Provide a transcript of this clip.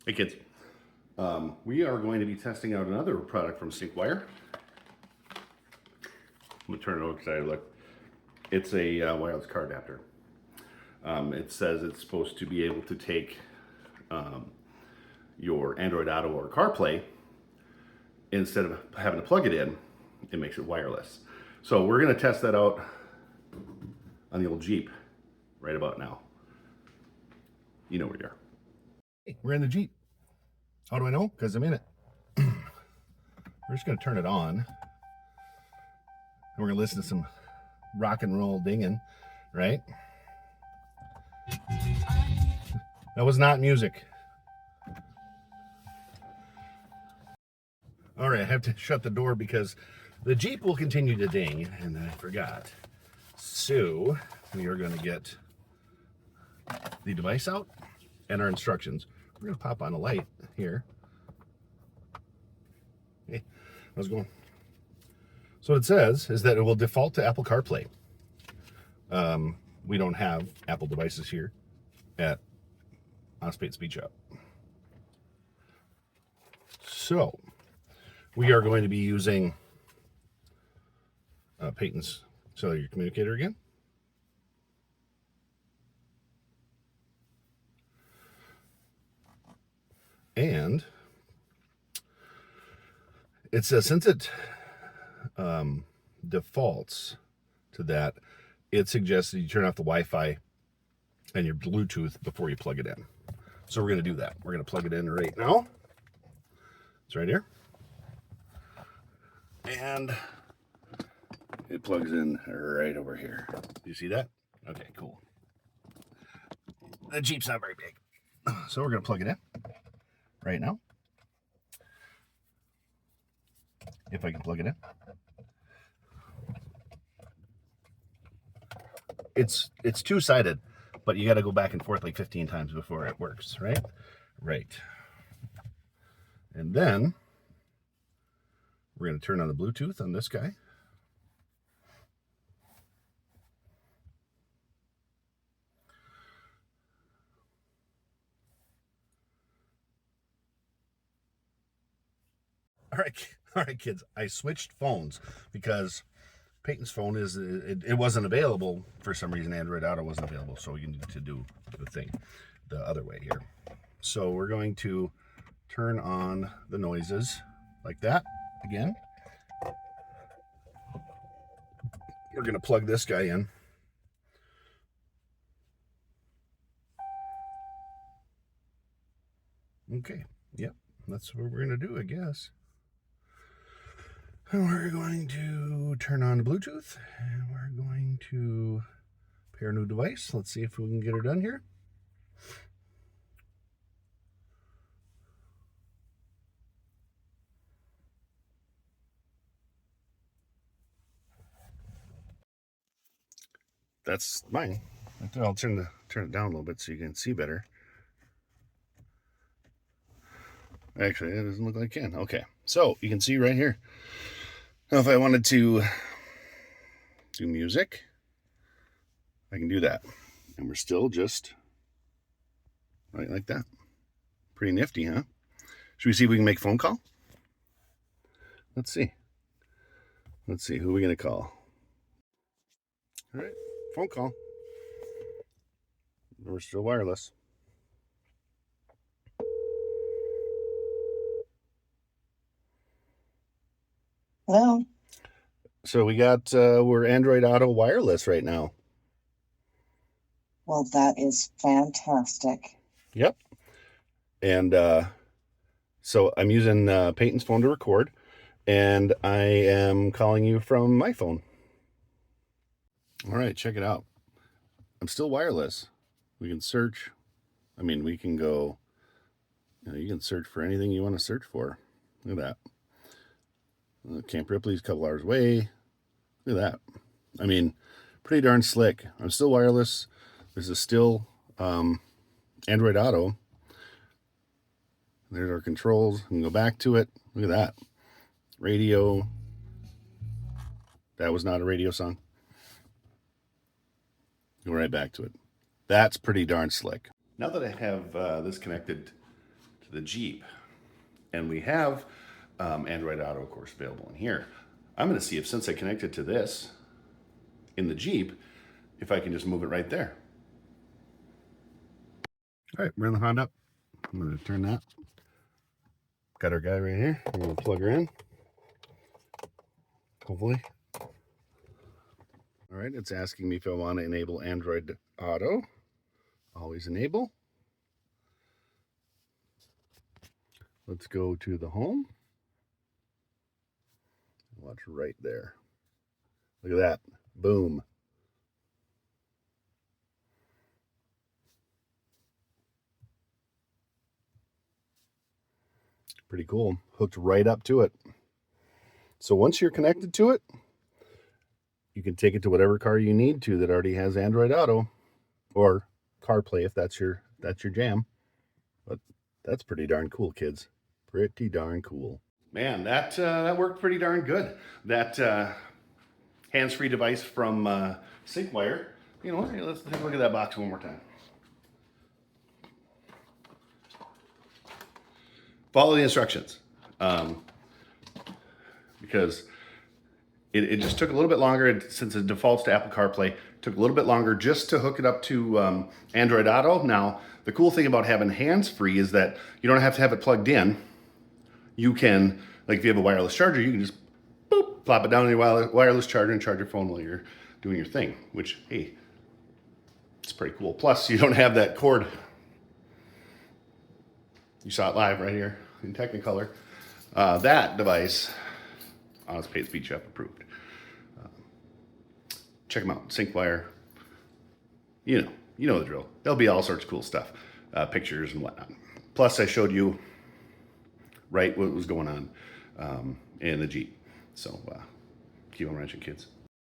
Hey kids, we are going to be testing out another product from Syncwire. I'm going to turn it over because I look. It's a wireless car adapter. It says it's supposed to be able to take your Android Auto or CarPlay. Instead of having to plug it in, it makes it wireless. So we're going to test that out on the old Jeep right about now. You know where you are. Hey, we're in the Jeep. How do I know? Because I'm in it. We're just going to turn it on. And we're going to listen to some rock and roll dinging, right? That was not music. All right, I have to shut the door because the Jeep will continue to ding, and I forgot. So we are going to get the device out and our instructions. We're going to pop on a light here. Hey, how's it going? So what it says is that it will default to Apple CarPlay. We don't have Apple devices here at Peyton Speed Shop. So we are going to be using Peyton's cellular communicator again. And it says since it defaults to that, it suggests that you turn off the Wi-Fi and your Bluetooth before you plug it in. So we're going to do that. We're going to plug it in right now. It's right here. And it plugs in right over here. You see that? Okay, cool. The Jeep's not very big. So we're going to plug it in right now. If I can plug it in. It's two-sided, but you got to go back and forth like 15 times before it works, right? Right. And then we're going to turn on the Bluetooth on this guy. All right, kids. I switched phones because Peyton's phone it wasn't available for some reason. Android Auto wasn't available, so you need to do the other way here. So we're going to turn on the noises like that again. We're going to plug this guy in. Okay, yep, that's what we're going to do, I guess. And we're going to turn on the Bluetooth, and we're going to pair a new device. Let's see if we can get her done here. That's mine. I'll turn it down a little bit so you can see better. Actually, it doesn't look like I can. Okay, so you can see right here. Now, if I wanted to do music, I can do that. And we're still just right like that. Pretty nifty, huh? Should we see if we can make a phone call? Let's see. Let's see, who are we going to call? All right, phone call. We're still wireless. Hello. So we got, we're Android Auto wireless right now. Well, that is fantastic. Yep. And so I'm using Peyton's phone to record, and I am calling you from my phone. All right, check it out. I'm still wireless. We can search. I mean, we can go, you can search for anything you want to search for. Look at that. Camp Ripley's a couple hours away. Look at that. I mean, pretty darn slick. I'm still wireless. This is still Android Auto. There's our controls. We can go back to it. Look at that. Radio. That was not a radio song. Go right back to it. That's pretty darn slick. Now that I have this connected to to the Jeep. And we have Android Auto, of course, available in here. I'm going to see if, since I connected to this in the Jeep, if I can just move it right there. All right, we're in the Honda. I'm going to turn that. Got our guy right here. I'm going to plug her in. Hopefully. All right, it's asking me if I want to enable Android Auto. Always enable. Let's go to the home. Watch right there. Look at that. Boom. Pretty cool. Hooked right up to it. So once you're connected to it, you can take it to whatever car you need to that already has Android Auto or CarPlay if that's your jam. But that's pretty darn cool, kids. Pretty darn cool. Man, that worked pretty darn good. That hands-free device from Syncwire. You know, hey, let's take a look at that box one more time. Follow the instructions. Because it just took a little bit longer, since it defaults to Apple CarPlay, took a little bit longer just to hook it up to Android Auto. Now, the cool thing about having hands-free is that you don't have to have it plugged in. You can, like if you have a wireless charger, you can just boop, plop it down on your wireless charger and charge your phone while you're doing your thing, which, hey, it's pretty cool. Plus, you don't have that cord. You saw it live right here in Technicolor. That device, it's Paid Speed Chef approved. Check them out, Syncwire. You know the drill. There'll be all sorts of cool stuff, pictures and whatnot. Plus, I showed you right what was going on in the Jeep. So keep on wrenching, kids.